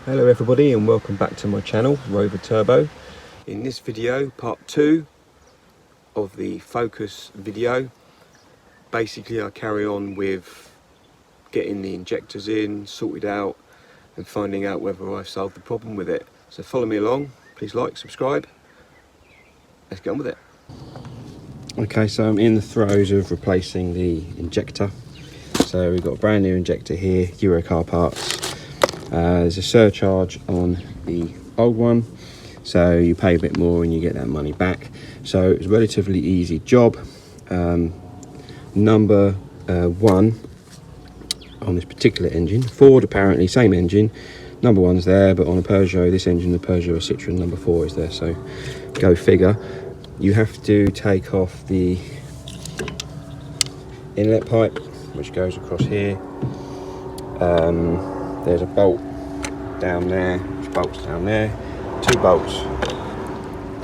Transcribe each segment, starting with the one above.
Hello everybody and welcome back to my channel, Rover Turbo. In this video, part 2 of the focus video, basically I carry on with getting the injectors in, sorted out and finding out whether I've solved the problem with it. So follow me along, please like, subscribe, let's get on with it. Okay, so I'm in the throes of replacing the injector. So we've got a brand new injector here, Euro car parts. There's a surcharge on the old one, so you pay a bit more and you get that money back. So it's a relatively easy job. Number 1 on this particular engine, Ford apparently, same engine, number 1's there, but on a Peugeot, this engine, the Peugeot Citroën, number 4 is there, so go figure. You have to take off the inlet pipe, which goes across here. There's a bolt down there, which bolts down there, 2 bolts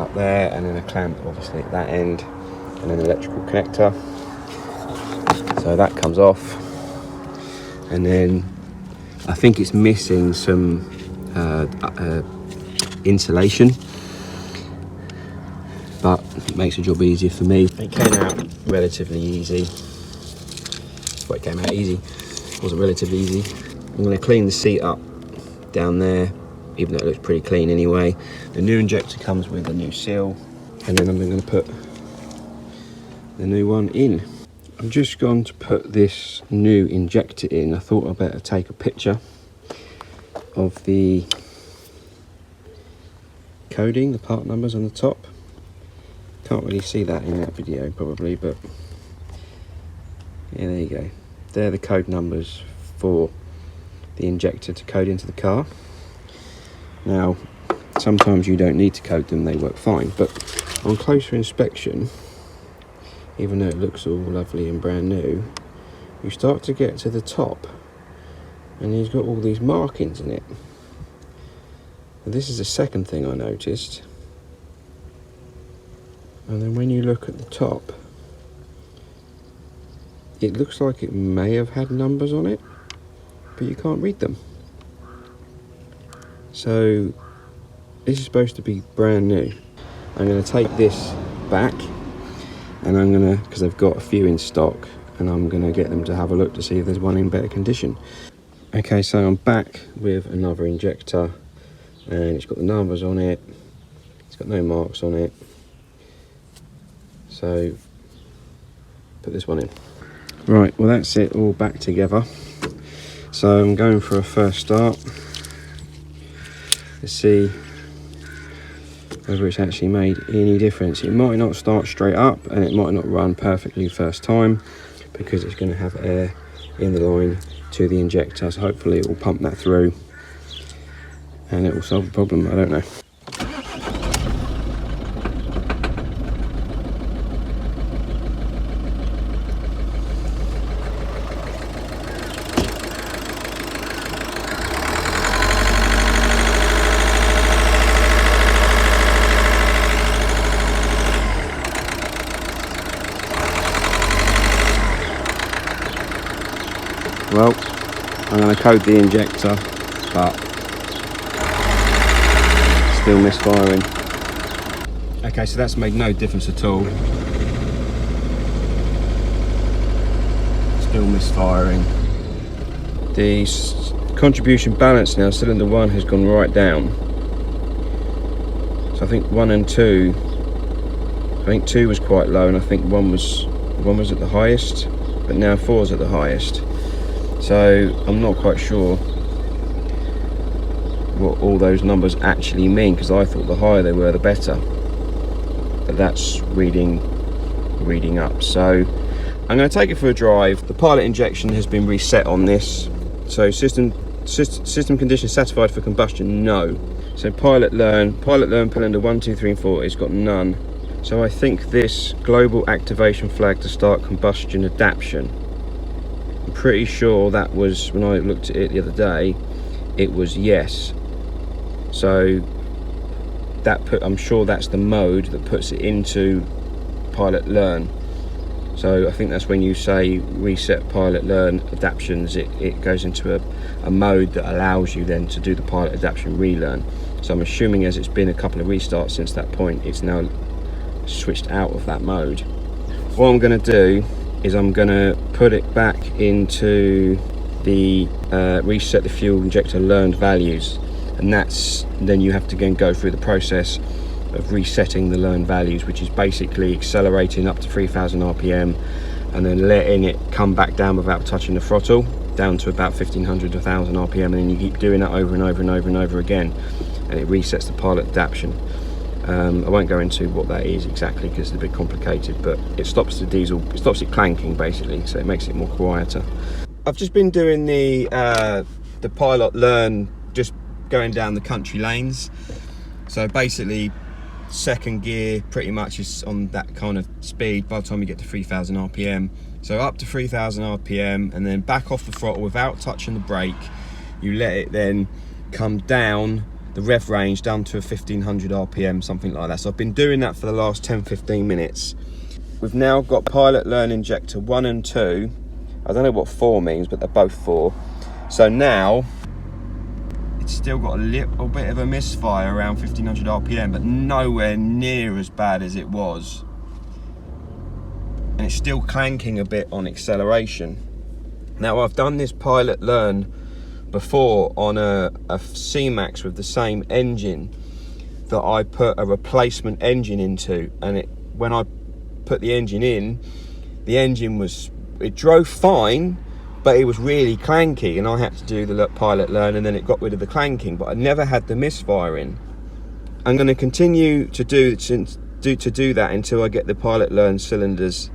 up there, and then a clamp obviously at that end, and an electrical connector. So that comes off, and then I think it's missing some insulation, but it makes the job easier for me. It came out relatively easy. Well, it came out easy. It wasn't relatively easy. I'm going to clean the seat up down there, even though it looks pretty clean anyway. The new injector comes with a new seal, and then I'm going to put the new one in. I'm just going to put this new injector in. I thought I'd better take a picture of the coding, the part numbers on the top. Can't really see that in that video probably, but yeah, there you go. They're the code numbers for the injector to code into the car. Now, sometimes you don't need to code them, they work fine, but on closer inspection, even though it looks all lovely and brand new, you start to get to the top and he's got all these markings in it. And this is the second thing I noticed. And then when you look at the top, it looks like it may have had numbers on it, but you can't read them. So this is supposed to be brand new. I'm going to take this back, and I'm going to, because I've got a few in stock, and I'm going to get them to have a look to see if there's one in better condition. Okay, so I'm back with another injector, and it's got the numbers on it, it's got no marks on it. So put this one in. Right, well that's it all back together. So I'm going for a first start. Let's see whether it's actually made any difference. It might not start straight up, and it might not run perfectly first time because it's going to have air in the line to the injector. So hopefully it will pump that through and it will solve the problem. I don't know. Well, I'm going to code the injector, but still misfiring. Okay, so that's made no difference at all. Still misfiring. The contribution balance now, cylinder 1 has gone right down. So I think 1 and 2, I think 2 was quite low, and I think 1 was at the highest, but now 4 is at the highest. So I'm not quite sure what all those numbers actually mean, because I thought the higher they were the better, but that's reading up. So I'm going to take it for a drive. The pilot injection has been reset on this. So system condition satisfied for combustion, no. So pilot learn cylinder 1, 2, 3 and 4, it's got none. So I think this global activation flag to start combustion adaptation, I'm pretty sure that was, when I looked at it the other day, it was yes. So that I'm sure that's the mode that puts it into pilot learn. So I think that's when you say reset pilot learn adaptations, it goes into a a mode that allows you then to do the pilot adaptation relearn. So I'm assuming as it's been a couple of restarts since that point, it's now switched out of that mode. What I'm going to do is I'm going to put it back into the reset the fuel injector learned values, and that's then you have to again go through the process of resetting the learned values, which is basically accelerating up to 3000 rpm and then letting it come back down without touching the throttle down to about 1500 to 1000 rpm, and then you keep doing that over and over and over and over again, and it resets the pilot adaptation. I won't go into what that is exactly because it's a bit complicated, but it stops the diesel, it stops it clanking basically, so it makes it more quieter. I've just been doing the pilot learn, just going down the country lanes. So basically second gear pretty much is on that kind of speed by the time you get to 3000 rpm. So up to 3000 rpm and then back off the throttle without touching the brake. You let it then come down the rev range down to 1500 rpm, something like that. So I've been doing that for the last 10-15 minutes. We've now got pilot learn injector 1 and 2. I don't know what 4 means, but they're both 4. So now it's still got a little bit of a misfire around 1500 rpm, but nowhere near as bad as it was. And it's still clanking a bit on acceleration. Now I've done this pilot learn before on a C-Max with the same engine that I put a replacement engine into, and when I put the engine in, the engine it drove fine, but it was really clanky, and I had to do the pilot learn and then it got rid of the clanking, but I never had the misfiring. I'm going to continue to do that until I get the pilot learn cylinders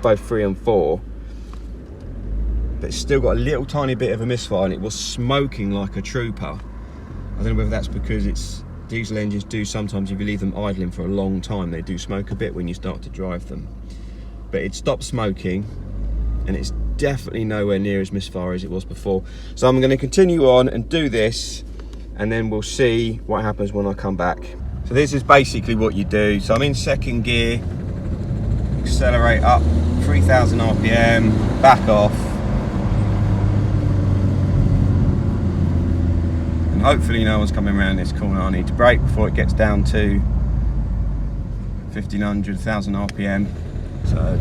both 3 and 4. But it's still got a little tiny bit of a misfire, and it was smoking like a trooper. I don't know whether that's because diesel engines do sometimes, if you leave them idling for a long time, they do smoke a bit when you start to drive them. But it stopped smoking, and it's definitely nowhere near as misfire as it was before. So I'm going to continue on and do this, and then we'll see what happens when I come back. So this is basically what you do. So I'm in second gear, accelerate up 3000 rpm, back off, and hopefully no one's coming around this corner. I need to brake before it gets down to 1500, 1000 rpm. So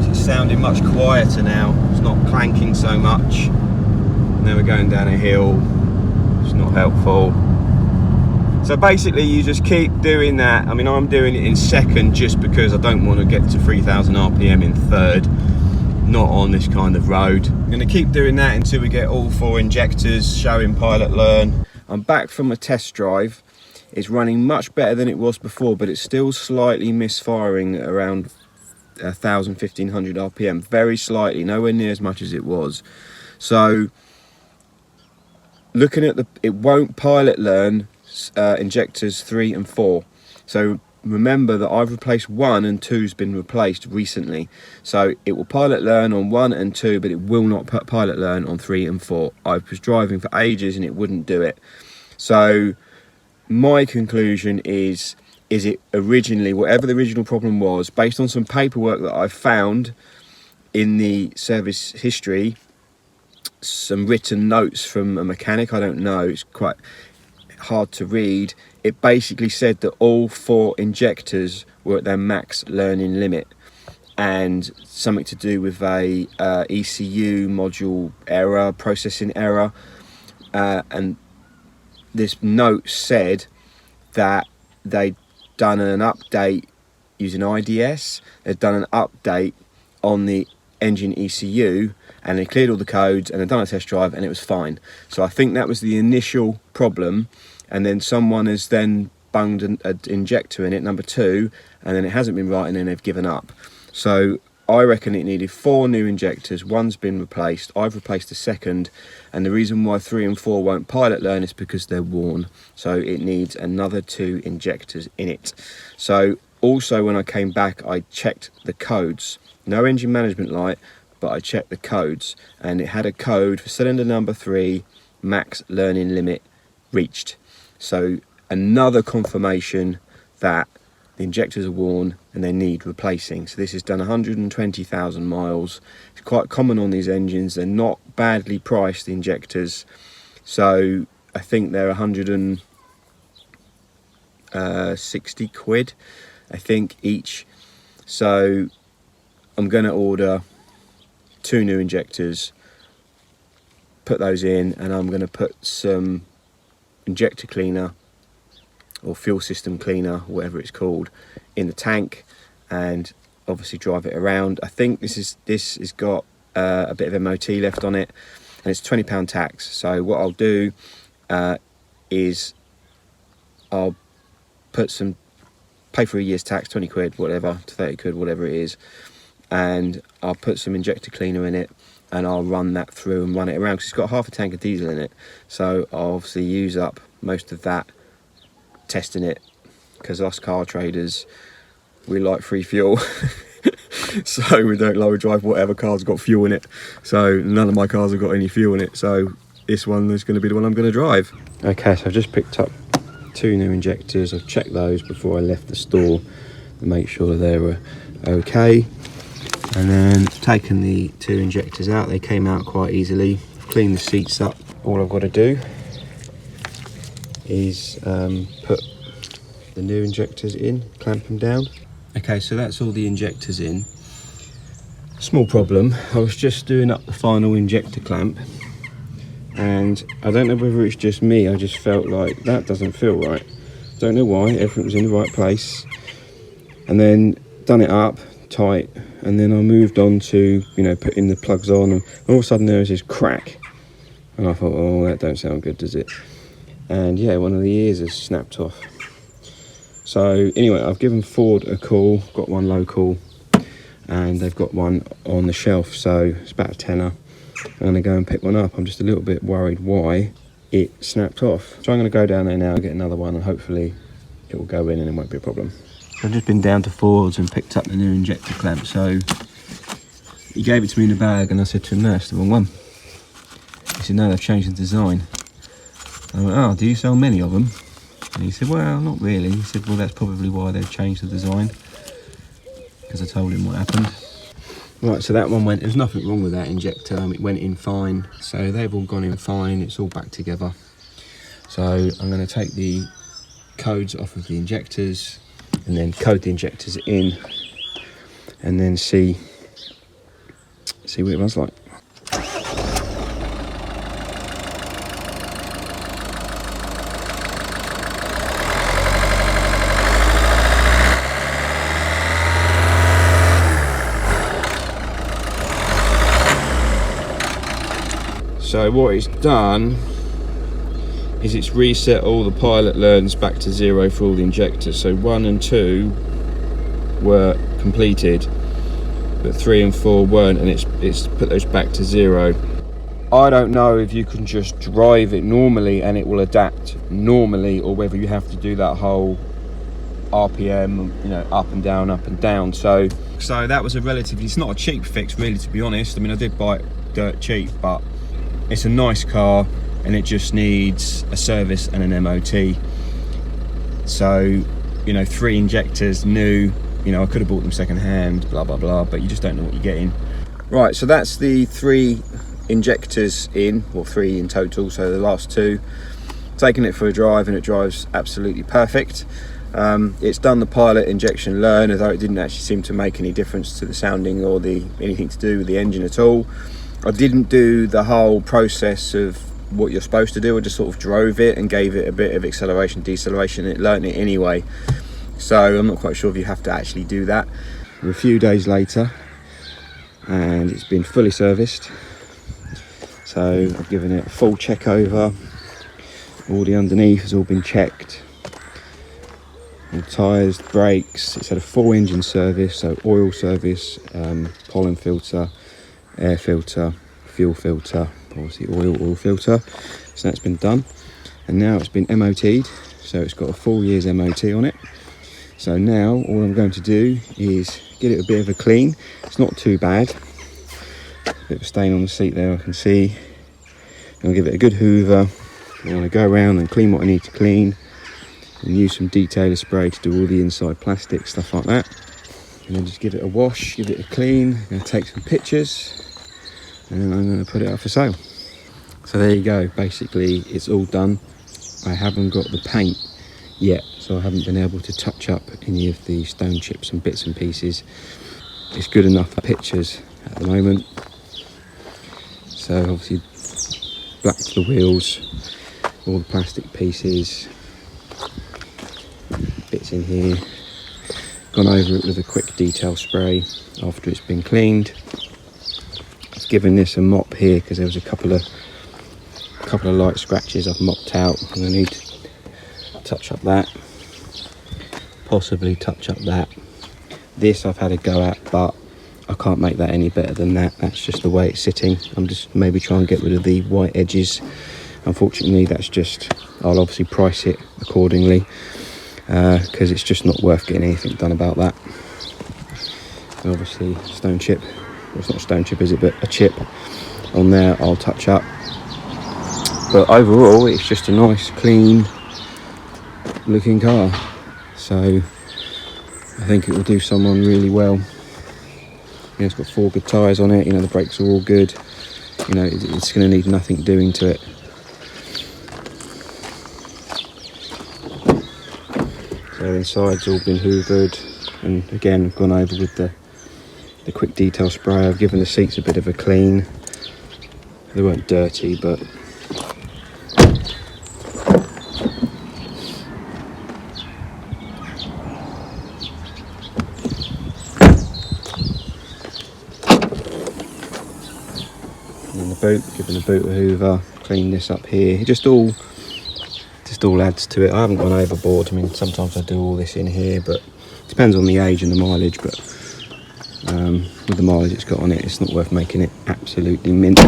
it's sounding much quieter now. It's not clanking so much. Now we're going down a hill. It's not helpful. So basically you just keep doing that. I mean, I'm doing it in second just because I don't want to get to 3000 rpm in third, not on this kind of road. I'm going to keep doing that until we get all 4 injectors showing pilot learn. I'm back from a test drive. It's running much better than it was before, but it's still slightly misfiring around 1000, 1500 rpm, very slightly, nowhere near as much as it was. So looking at it won't pilot learn injectors 3 and 4. So remember that I've replaced 1 and 2's been replaced recently. So it will pilot learn on 1 and 2, but it will not pilot learn on 3 and 4. I was driving for ages and it wouldn't do it. So my conclusion is it originally, whatever the original problem was, based on some paperwork that I found in the service history, some written notes from a mechanic, I don't know, it's quite hard to read. It basically said that all 4 injectors were at their max learning limit, and something to do with a ECU module error, processing error, and this note said that they'd done an update using IDS, they'd done an update on the engine ECU, and they cleared all the codes and they'd done a test drive and it was fine. So I think that was the initial problem, and then someone has then bunged an injector in it, number 2, and then it hasn't been right, and then they've given up. So I reckon it needed 4 new injectors. 1's been replaced. I've replaced the second, and the reason why 3 and 4 won't pilot learn is because they're worn. So it needs another 2 injectors in it. So also when I came back, I checked the codes. No engine management light, but I checked the codes, and it had a code for cylinder number 3, max learning limit reached. So another confirmation that the injectors are worn and they need replacing. So this has done 120,000 miles. It's quite common on these engines. They're not badly priced, the injectors. So I think they're 160 quid, I think, each. So I'm going to order 2 new injectors, put those in, and I'm going to put some injector cleaner or fuel system cleaner, whatever it's called, in the tank, and obviously drive it around. I think this has got a bit of MOT left on it, and it's £20 tax. So what I'll do is I'll pay for a year's tax, 20 quid, whatever, to 30 quid, whatever it is, and I'll put some injector cleaner in it, and I'll run that through and run it around, because it's got half a tank of diesel in it. So I'll obviously use up most of that testing it, because us car traders, we like free fuel. So we don't lower drive whatever car's got fuel in it. So none of my cars have got any fuel in it, so this one is going to be the one I'm going to drive. Okay, so I've just picked up 2 new injectors. I've checked those before I left the store to make sure they were okay, and then taken the 2 injectors out. They came out quite easily. I've cleaned the seats up. All I've got to do is put the new injectors in, clamp them down. Okay, so that's all the injectors in. Small problem, I was just doing up the final injector clamp, and I don't know whether it's just me, I just felt like that doesn't feel right. Don't know why, everything was in the right place. And then done it up tight, and then I moved on to, you know, putting the plugs on, and all of a sudden there was this crack, and I thought, oh, that don't sound good, does it? And yeah, one of the ears has snapped off. So anyway, I've given Ford a call, got one local, and they've got one on the shelf, so it's about a tenner. I'm going to go and pick one up. I'm just a little bit worried why it snapped off. So I'm going to go down there now, get another one, and hopefully it will go in and it won't be a problem. I've just been down to Ford's and picked up the new injector clamp. So he gave it to me in a bag, and I said to him, no, it's the wrong one. He said, no, they've changed the design. I went, oh, do you sell many of them? And he said, well, not really. He said, well, that's probably why they've changed the design, because I told him what happened. Right, so that one went, there's nothing wrong with that injector. It went in fine. So they've all gone in fine. It's all back together. So I'm going to take the codes off of the injectors and then code the injectors in, and then see what it runs like. So what it's done is it's reset all the pilot learns back to 0 for all the injectors. So 1 and 2 were completed, but 3 and 4 weren't, and it's put those back to 0. I don't know if you can just drive it normally and it will adapt normally, or whether you have to do that whole RPM, you know, up and down, up and down. So that was a relatively, it's not a cheap fix really, to be honest. I mean, I did buy it dirt cheap, but it's a nice car and it just needs a service and an MOT. So, you know, 3 injectors new, you know, I could have bought them second hand, blah blah blah, but you just don't know what you're getting. Right, so that's the 3 injectors in, or 3 in total, so the last 2. Taking it for a drive, and it drives absolutely perfect. It's done the pilot injection learn, although it didn't actually seem to make any difference to the sounding or anything to do with the engine at all. I didn't do the whole process of what you're supposed to do. I just sort of drove it and gave it a bit of acceleration, deceleration. It learnt it anyway. So I'm not quite sure if you have to actually do that. We're a few days later and it's been fully serviced. So I've given it a full check over. All the underneath has all been checked. All tyres, brakes. It's had a full engine service, so oil service, pollen filter, air filter, fuel filter, obviously oil filter. So that's been done, and now it's been MOT'd, so it's got a full year's MOT on it. So now all I'm going to do is get it a bit of a clean. It's not too bad. A bit of a stain on the seat there, I can see. I'll give it a good hoover. I'm going to go around and clean what I need to clean, and use some detailer spray to do all the inside plastic, stuff like that. And then just give it a wash, give it a clean. I'm going to take some pictures and then I'm going to put it up for sale. So there you go, basically it's all done. I haven't got the paint yet, so I haven't been able to touch up any of the stone chips and bits and pieces. It's good enough for pictures at the moment. So obviously blacked the wheels, all the plastic pieces, bits in here. Gone over it with a quick detail spray after it's been cleaned. I've given this a mop here because there was a couple of light scratches I've mopped out. I'm going to need to touch up that, possibly touch up that. This I've had a go at, but I can't make that any better than that. That's just the way it's sitting. I'm just maybe trying to get rid of the white edges. Unfortunately, that's just, I'll obviously price it accordingly because it's just not worth getting anything done about that. And obviously stone chip, well, it's not a stone chip is it, but a chip on there I'll touch up. But overall it's just a nice clean looking car, so I think it will do someone really well. You know, it's got 4 good tyres on it, you know, the brakes are all good, you know, it's going to need nothing doing to it. So inside's all been hoovered, and again I've gone over with the quick detail spray. I've given the seats a bit of a clean. They weren't dirty, but in the boot, giving the boot a hoover, clean this up here. It just all adds to it. I haven't gone overboard. I mean, sometimes I do all this in here, but it depends on the age and the mileage. But with the mileage it's got on it, it's not worth making it absolutely mint.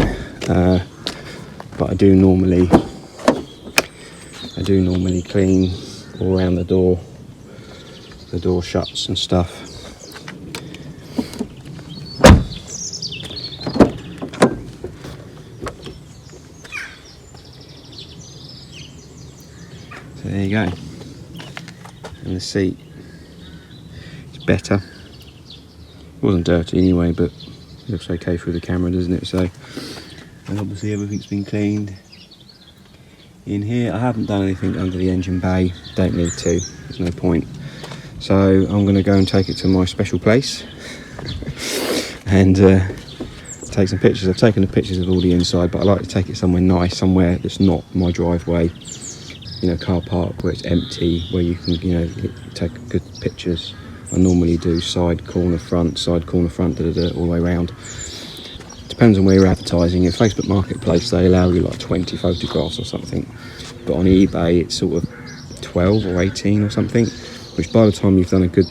But I do normally clean all around the door shuts and stuff. So there you go, and the seat is better. It wasn't dirty anyway, but it looks okay through the camera, doesn't it? So, and obviously everything's been cleaned in here. I haven't done anything under the engine bay, don't need to, there's no point. So I'm going to go and take it to my special place and take some pictures. I've taken the pictures of all the inside, but I like to take it somewhere nice, somewhere that's not my driveway. You know, car park where it's empty, where you can, you know, take good pictures. I normally do side corner front, all the way around. Depends on where you're advertising. In Facebook Marketplace they allow you like 20 photographs or something, but on eBay it's sort of 12 or 18 or something, which by the time you've done a good,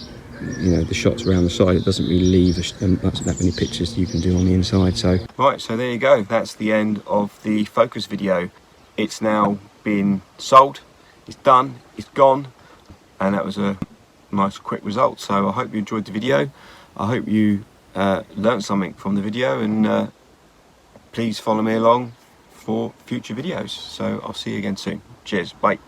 you know, the shots around the side, it doesn't really leave that many pictures you can do on the inside. So right, so there you go, that's the end of the Focus video. It's now been sold, it's done, it's gone, and that was a nice quick result. So I hope you enjoyed the video. I hope you learned something from the video, and please follow me along for future videos. So I'll see you again soon. Cheers, bye.